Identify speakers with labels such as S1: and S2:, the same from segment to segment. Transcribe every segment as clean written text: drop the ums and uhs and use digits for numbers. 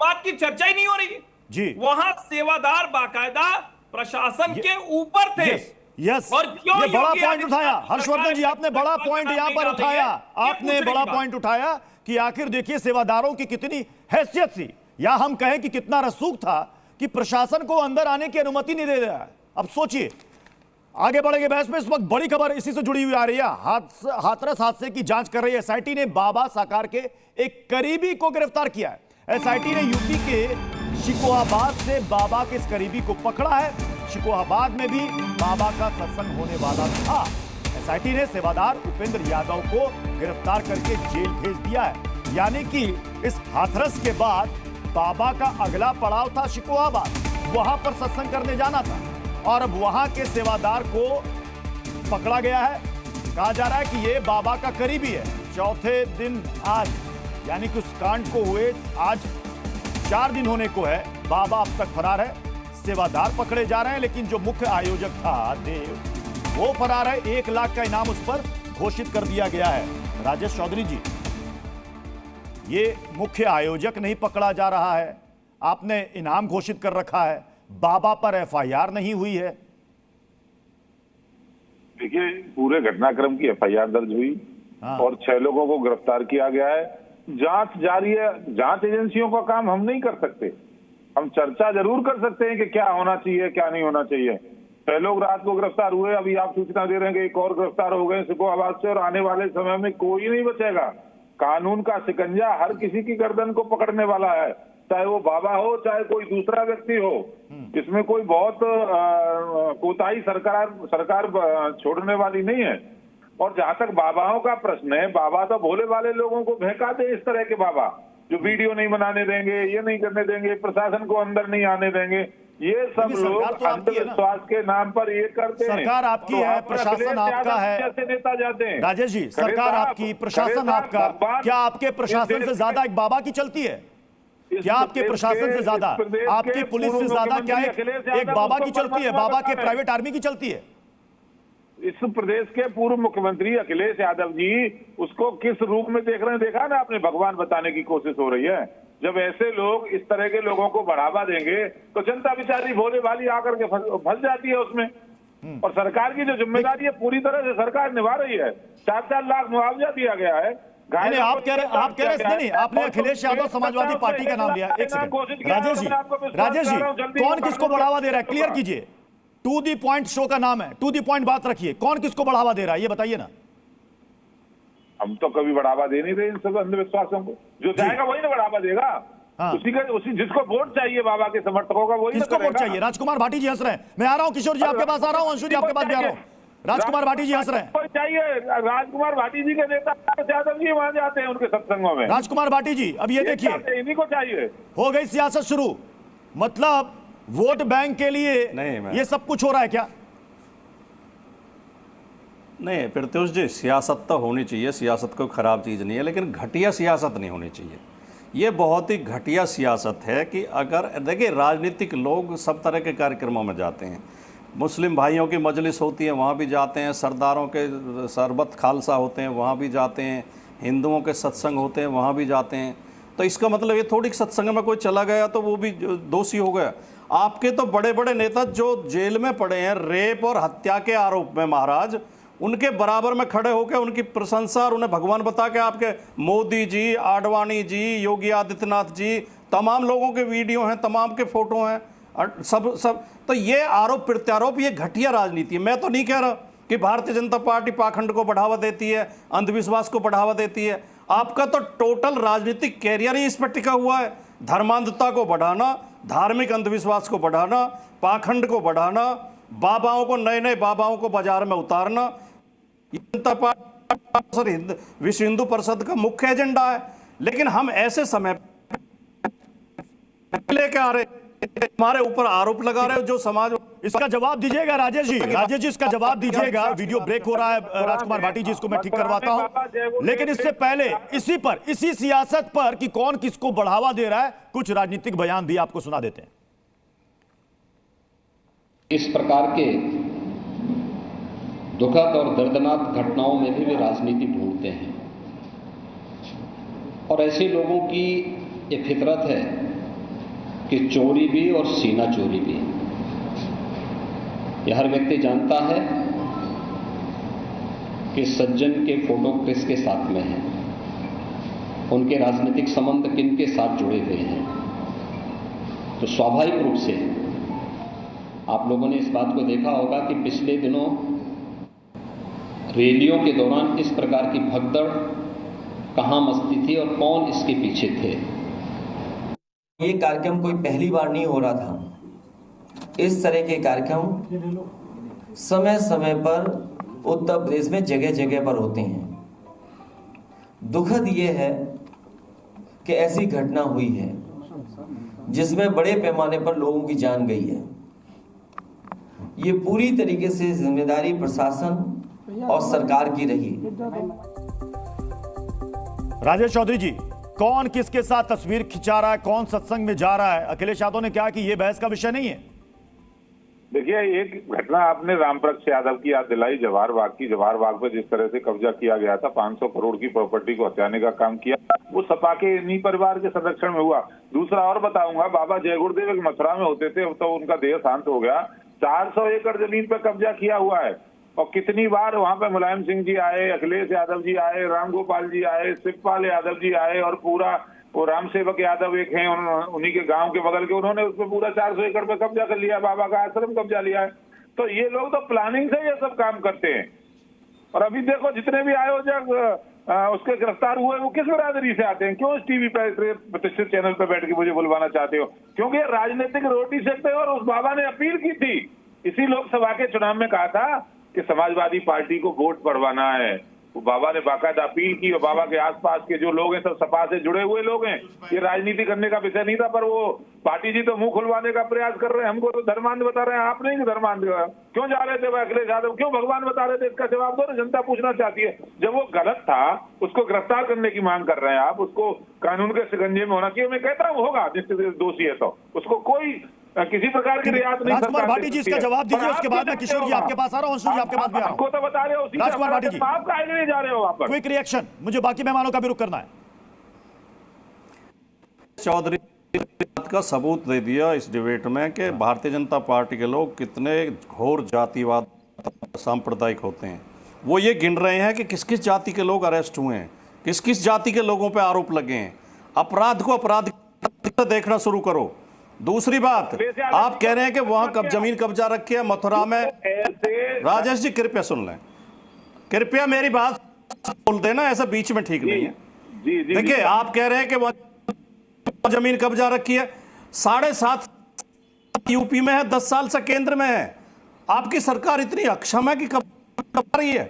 S1: बात की चर्चा ही नहीं हो रही
S2: जी।
S1: वहां सेवादार बाकायदा प्रशासन के ऊपर थे।
S2: यस,
S1: और क्यों
S2: ये बड़ा
S1: योगी
S2: पॉइंट उठाया
S1: आदित्यनाथ
S2: हर्षवर्धन जी, आपने बड़ा पॉइंट यहां पर उठाया, आपने बड़ा पॉइंट उठाया कि आखिर देखिए सेवादारों की कितनी हैसियत थी, या हम कहें कि कितना रसूख था कि प्रशासन को अंदर आने की अनुमति नहीं दे रहा है। अब सोचिए, आगे बढ़ेंगे बहस में। इस वक्त बड़ी खबर इसी से जुड़ी हुई आ रही है। हाथरस हादसे की जांच कर रही है एसआईटी ने बाबा साकार के एक करीबी को गिरफ्तार किया है। एसआईटी ने यूपी के शिकोहाबाद से बाबा के इस करीबी को पकड़ा है। शिकोहाबाद में भी बाबा का सत्संग होने वाला था। एसआईटी ने सेवादार उपेंद्र यादव को गिरफ्तार करके जेल भेज दिया है। यानी कि इस हाथरस के बाद बाबा का अगला पड़ाव था शिकोहाबाद, वहां पर सत्संग करने जाना था और अब वहां के सेवादार को पकड़ा गया है। कहा जा रहा है कि ये बाबा का करीबी है। चौथे दिन आज, यानी कि उस कांड को हुए आज 4 दिन होने को है। बाबा अब तक फरार है, सेवादार पकड़े जा रहे हैं, लेकिन जो मुख्य आयोजक था देव, वो फरार है। 1 लाख का इनाम उस पर घोषित कर दिया गया है। राजेश चौधरी जी, ये मुख्य आयोजक नहीं पकड़ा जा रहा है, आपने इनाम घोषित कर रखा है, बाबा पर एफआईआर नहीं हुई है।
S3: देखिए, पूरे घटनाक्रम की एफआईआर दर्ज हुई और 6 लोगों को गिरफ्तार किया गया है। जांच जारी है। जांच एजेंसियों का काम हम नहीं कर सकते। हम चर्चा जरूर कर सकते हैं कि क्या होना चाहिए, क्या नहीं होना चाहिए। 6 लोग रात को गिरफ्तार हुए, अभी आप सूचना दे रहे हैं कि एक और गिरफ्तार हो गए शिकोहाबाद से, और आने वाले समय में कोई नहीं बचेगा। कानून का शिकंजा हर किसी की गर्दन को पकड़ने वाला है, चाहे वो बाबा हो, चाहे कोई दूसरा व्यक्ति हो। इसमें कोई बहुत कोताही सरकार छोड़ने वाली नहीं है। और जहां तक बाबाओं का प्रश्न है, बाबा तो भोले वाले लोगों को बहकाते इस तरह के बाबा, जो वीडियो नहीं बनाने देंगे, ये नहीं करने देंगे, प्रशासन को अंदर नहीं आने देंगे। ये सब लोग अंधविश्वास के नाम पर ये करते हैं।
S2: सरकार आपकी है, प्रशासन आपका है,
S3: कैसे नेता जाते हैं।
S2: राजेश जी, सरकार आपकी, प्रशासन आपका, क्या आपके प्रशासन से ज्यादा एक बाबा की चलती है? क्या आपके प्रशासन से ज्यादा, आपकी पुलिस से ज्यादा क्या एक बाबा की चलती है, बाबा के प्राइवेट आर्मी की चलती है?
S3: इस प्रदेश के पूर्व मुख्यमंत्री अखिलेश यादव जी उसको किस रूप में देख रहे हैं, देखा ना आपने, भगवान बताने की कोशिश हो रही है। जब ऐसे लोग इस तरह के लोगों को बढ़ावा देंगे तो जनता बेचारी भोले भाली आकर के फंस जाती है उसमें। और सरकार की जो जिम्मेदारी है पूरी तरह से सरकार निभा रही है। 4-4 लाख मुआवजा दिया गया है।
S2: नहीं, आप कह रहे नहीं, आपने अखिलेश यादव समाजवादी पार्टी का नाम लिया। एक सेकंड राजेश जी, कौन किसको बढ़ावा दे रहा है, क्लियर कीजिए। टू दी पॉइंट शो का नाम है, टू दी पॉइंट बात रखिए। कौन किसको बढ़ावा दे रहा है ये बताइए ना।
S3: हम तो कभी बढ़ावा दे नहीं रहे इन सब अंधविश्वासों को। जो जाएगा वही ना बढ़ावा देगा। उसी जिसको वोट चाहिए बाबा के समर्थकों का, वही
S2: किसको वोट चाहिए? राजकुमार भाटी जी हंस रहे हैं। मैं आ रहा हूं, किशोर जी आपके पास आ रहा हूं, अंशु जी आपके पास भी आ रहा हूं। राजकुमार भाटी जी हंस रहे हैं।
S3: कोई चाहिए? राजकुमार भाटी जी के नेता यादव जी वहां जाते हैं उनके सत्संगों में।
S2: राजकुमार भाटी जी, अब ये देखिए,
S3: इन्हीं को चाहिए।
S2: हो गई सियासत शुरू, मतलब वोट बैंक के लिए ये सब कुछ हो रहा है क्या?
S4: नहीं प्रत्युष जी, सियासत तो होनी चाहिए, सियासत कोई ख़राब चीज़ नहीं है, लेकिन घटिया सियासत नहीं होनी चाहिए। ये बहुत ही घटिया सियासत है कि अगर देखिए, राजनीतिक लोग सब तरह के कार्यक्रमों में जाते हैं। मुस्लिम भाइयों की मजलिस होती है, वहाँ भी जाते हैं। सरदारों के शरबत खालसा होते हैं, वहाँ भी जाते हैं। हिंदुओं के सत्संग होते हैं, वहाँ भी जाते हैं। तो इसका मतलब ये थोड़ी सत्संग में कोई चला गया तो वो भी दोषी हो गया। आपके तो बड़े बड़े नेता जो जेल में पड़े हैं रेप और हत्या के आरोप में, महाराज, उनके बराबर में खड़े होकर उनकी प्रशंसा और उन्हें भगवान बता के आपके मोदी जी, आडवाणी जी, योगी आदित्यनाथ जी, तमाम लोगों के वीडियो हैं, तमाम के फोटो हैं, सब। तो ये आरोप प्रत्यारोप, ये घटिया राजनीति है। मैं तो नहीं कह रहा कि भारतीय जनता पार्टी पाखंड को बढ़ावा देती है, अंधविश्वास को बढ़ावा देती है। आपका तो टोटल राजनीतिक कैरियर ही इस पर टिका हुआ है। धर्मांधता को बढ़ाना, धार्मिक अंधविश्वास को बढ़ाना, पाखंड को बढ़ाना, बाबाओं को, नए नए बाबाओं को बाजार में उतारना, जनता पार्टी विश्व हिंदू परिषद का मुख्य एजेंडा है। लेकिन हम ऐसे समय लेके आ रहे, हमारे ऊपर आरोप लगा रहे हो जो समाज।
S2: इसका जवाब दीजिएगा राजेश जी, राजेश जी इसका जवाब दीजिएगा। वीडियो ब्रेक हो रहा है, राजकुमार भाटी जी इसको मैं ठीक करवाता हूं। लेकिन इससे पहले इसी सियासत पर कि कौन किसको बढ़ावा दे रहा है, कुछ राजनीतिक बयान भी आपको सुना देते हैं।
S5: इस प्रकार के दुखद और दर्दनाक घटनाओं में भी वे राजनीति ढूंढते हैं और ऐसे लोगों की एक फितरत है कि चोरी भी और सीना चोरी भी। यह हर व्यक्ति जानता है कि सज्जन के फोटो किसके साथ में है, उनके राजनीतिक संबंध किनके साथ जुड़े हुए हैं। तो स्वाभाविक रूप से आप लोगों ने इस बात को देखा होगा कि पिछले दिनों रैलियों के दौरान इस प्रकार की भगदड़ कहां मचती थी और कौन इसके पीछे थे।
S6: ये कार्यक्रम कोई पहली बार नहीं हो रहा था। इस तरह के कार्यक्रम समय समय पर उत्तर प्रदेश में जगह जगह पर होते हैं। दुखद ये है कि ऐसी घटना हुई है जिसमें बड़े पैमाने पर लोगों की जान गई है। ये पूरी तरीके से जिम्मेदारी प्रशासन और सरकार की रही।
S2: राजेश चौधरी जी, कौन किसके साथ तस्वीर खिंचा रहा है, कौन सत्संग में जा रहा है? अखिलेश यादव ने कहा कि यह बहस का विषय नहीं है।
S3: देखिए, एक घटना आपने रामप्रक्ष यादव की याद दिलाई, जवाहर बाग की। जवाहर बाग पर जिस तरह से कब्जा किया गया था, 500 करोड़ की प्रॉपर्टी को हथियाने का काम किया, वो सपा के इन्हीं परिवार के संरक्षण में हुआ। दूसरा और बताऊंगा, बाबा जय गुरुदेव एक मथुरा में होते थे, अब तो उनका देह शांत हो गया। 400 एकड़ जमीन पर कब्जा किया हुआ है और कितनी बार वहां पे मुलायम सिंह जी आए, अखिलेश यादव जी आए, राम गोपाल जी आए, शिवपाल यादव जी आए और पूरा वो राम सेवक यादव एक हैं, उन्हीं के गांव के बगल के, उन्होंने उसमें पूरा 400 एकड़ पे कब्जा कर लिया, बाबा का आश्रम कब्जा लिया है। तो ये लोग तो प्लानिंग से ये सब काम करते हैं। और अभी देखो, जितने भी आयोजक उसके गिरफ्तार हुए वो किस बिरादरी से आते हैं? क्यों इस टीवी पे प्रतिष्ठित चैनल पे बैठ के मुझे बुलवाना चाहते हो? क्योंकि राजनीतिक रोटी सेकते हो। और उस बाबा ने अपील की थी, इसी लोकसभा के चुनाव में कहा था कि समाजवादी पार्टी को वोट पड़वाना है। वो बाबा ने बाकायदा अपील की और बाबा के आसपास के जो लोग हैं सब सपा से जुड़े हुए लोग हैं। ये राजनीति करने का विषय नहीं था, पर वो पार्टी जी तो मुंह खुलवाने का प्रयास कर रहे हैं। हमको तो धर्मांध बता रहे हैं, आप नहीं धर्मांध। क्यों जा रहे थे भाई अखिलेश यादव, क्यों भगवान बता रहे थे? इसका जवाब दो ना, जनता पूछना चाहती है। जब वो गलत था, उसको गिरफ्तार करने की मांग कर रहे हैं आप, उसको कानून के शिकंजे में होना चाहिए। मैं कहता हूँ होगा, निश्चित दोषी है तो उसको कोई किसी प्रकार की रियायत नहीं।
S2: राजकुमार भाटी जी, इसका जवाब दीजिए, उसके बाद में किशोर जी आपके पास आ रहा हूं, अंशु जी आपके पास भी आ रहा हूं।
S3: आपको तो बता रहे हो,
S2: राजकुमार भाटी जी,
S3: आप काहे नहीं जा रहे हो वहां पर?
S2: क्विक रिएक्शन, मुझे बाकी मेहमानों का भी रुख करना है।
S4: चौधरी बात का सबूत दे दिया इस डिबेट में कि भारतीय जनता पार्टी के लोग कितने घोर जातिवाद सांप्रदायिक होते हैं। वो ये गिन रहे हैं कि किस किस जाति के लोग अरेस्ट हुए हैं, किस किस जाति के लोगों पे आरोप लगे हैं। अपराध को अपराध देखना शुरू करो। दूसरी बात, आप कह रहे हैं कि वहां जमीन कब्जा रखी है मथुरा में। राजेश जी कृपया सुन लें, कृपया मेरी बात बोल देना, ऐसा बीच में ठीक नहीं है। देखिए, आप कह रहे हैं कि वहां जमीन कब्जा रखी है, 7.5 यूपी में है, 10 साल से केंद्र में है। आपकी सरकार इतनी अक्षम है कि कब रही है,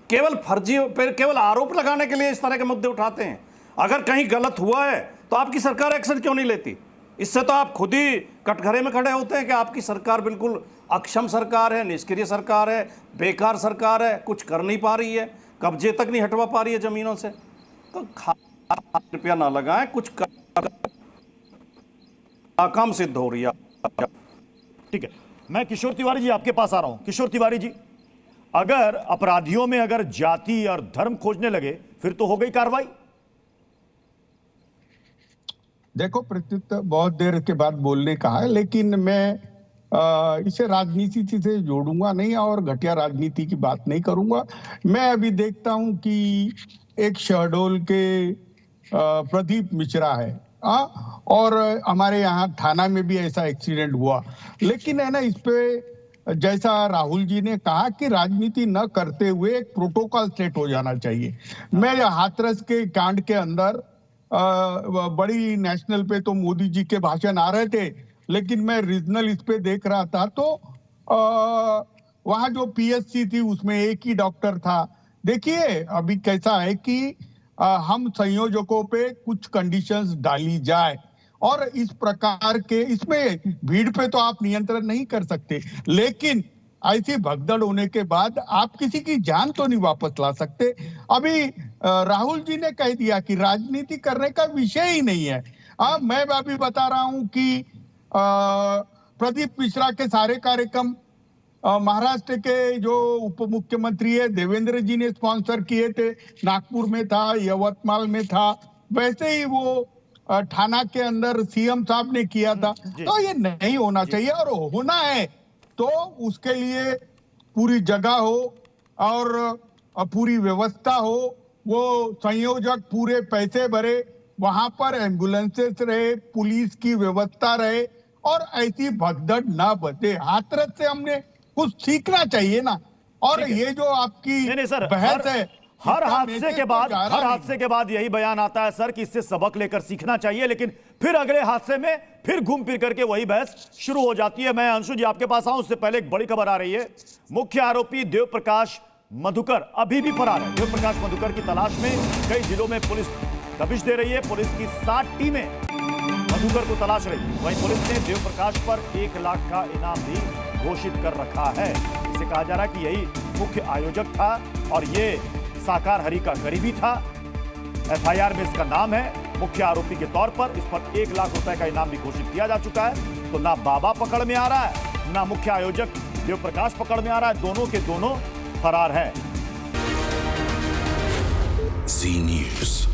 S4: केवल फर्जी केवल आरोप लगाने के लिए इस तरह के मुद्दे उठाते हैं। अगर कहीं गलत हुआ है तो आपकी सरकार एक्शन क्यों नहीं लेती? इससे तो आप खुद ही कटघरे में खड़े होते हैं कि आपकी सरकार बिल्कुल अक्षम सरकार है, निष्क्रिय सरकार है, बेकार सरकार है, कुछ कर नहीं पा रही है, कब्जे तक नहीं हटवा पा रही है जमीनों से। तो रुपया ना लगाएं, कुछ नाकाम सिद्ध हो रही है।
S2: ठीक है, मैं किशोर तिवारी जी आपके पास आ रहा हूं। किशोर तिवारी जी, अगर अपराधियों में अगर जाति और धर्म खोजने लगे फिर तो हो गई कार्रवाई।
S7: देखो, प्रत्युत्तर बहुत देर के बाद बोलने का है, लेकिन मैं इसे राजनीति से जोड़ूंगा नहीं और घटिया राजनीति की बात नहीं करूंगा। मैं अभी देखता हूं कि एक शहडोल के प्रदीप मिश्रा है और हमारे यहाँ थाना में भी ऐसा एक्सीडेंट हुआ। लेकिन है ना, इस पे जैसा राहुल जी ने कहा कि राजनीति न करते हुए एक प्रोटोकॉल सेट हो जाना चाहिए। मैं हाथरस के कांड के अंदर बड़ी नेशनल पे तो मोदी जी के भाषण आ रहे थे, लेकिन मैं रीजनल इस पे देख रहा था तो वहां जो पीएचसी थी उसमें एक ही डॉक्टर था। देखिए अभी कैसा है कि हम संयोजकों पे कुछ कंडीशंस डाली जाए और इस प्रकार के, इसमें भीड़ पे तो आप नियंत्रण नहीं कर सकते, लेकिन ऐसी भगदड़ होने के बाद आप किसी की जान तो नहीं वापस ला सकते। अभी राहुल जी ने कह दिया कि राजनीति करने का विषय ही नहीं है। मैं अभी बता रहा हूं कि प्रदीप मिश्रा के सारे कार्यक्रम महाराष्ट्र के जो उप मुख्यमंत्री है देवेंद्र जी ने स्पॉन्सर किए थे। नागपुर में था, यवतमाल में था, वैसे ही वो थाना के अंदर सीएम साहब ने किया था। तो ये नहीं होना चाहिए, और होना है तो उसके लिए पूरी जगह हो और पूरी व्यवस्था हो, वो संयोजक पूरे पैसे भरे, वहां पर एम्बुलेंसेस रहे, पुलिस की व्यवस्था रहे, और ऐसी भगदड़ ना बचे। हाथरस से हमने कुछ सीखना चाहिए ना। और ये जो आपकी
S2: नहीं सर,
S7: बहस है,
S2: हर हादसे के बाद यही बयान आता है सर कि इससे सबक लेकर सीखना चाहिए, लेकिन फिर अगले हादसे में फिर घूम फिर करके वही बहस शुरू हो जाती है। मैं अंशु जी आपके पास आऊं, उससे पहले एक बड़ी खबर आ रही है। मुख्य आरोपी देव प्रकाश मधुकर अभी भी फरार है। देव प्रकाश मधुकर की तलाश में कई जिलों में पुलिस दबिश दे रही है। पुलिस की 7 टीमें मधुकर को तलाश रही है। वहीं पुलिस ने देव प्रकाश पर 1 लाख का इनाम भी घोषित कर रखा है। इसे कहा जा रहा है कि यही मुख्य आयोजक था और ये साकार हरि का करीबी था। एफआईआर में इसका नाम है मुख्य आरोपी के तौर पर। इस पर 1 लाख रुपए का इनाम भी घोषित किया जा चुका है। तो ना बाबा पकड़ में आ रहा है, ना मुख्य आयोजक देव प्रकाश पकड़ में आ रहा है। दोनों के दोनों फरार हैं।
S8: जी न्यूज़।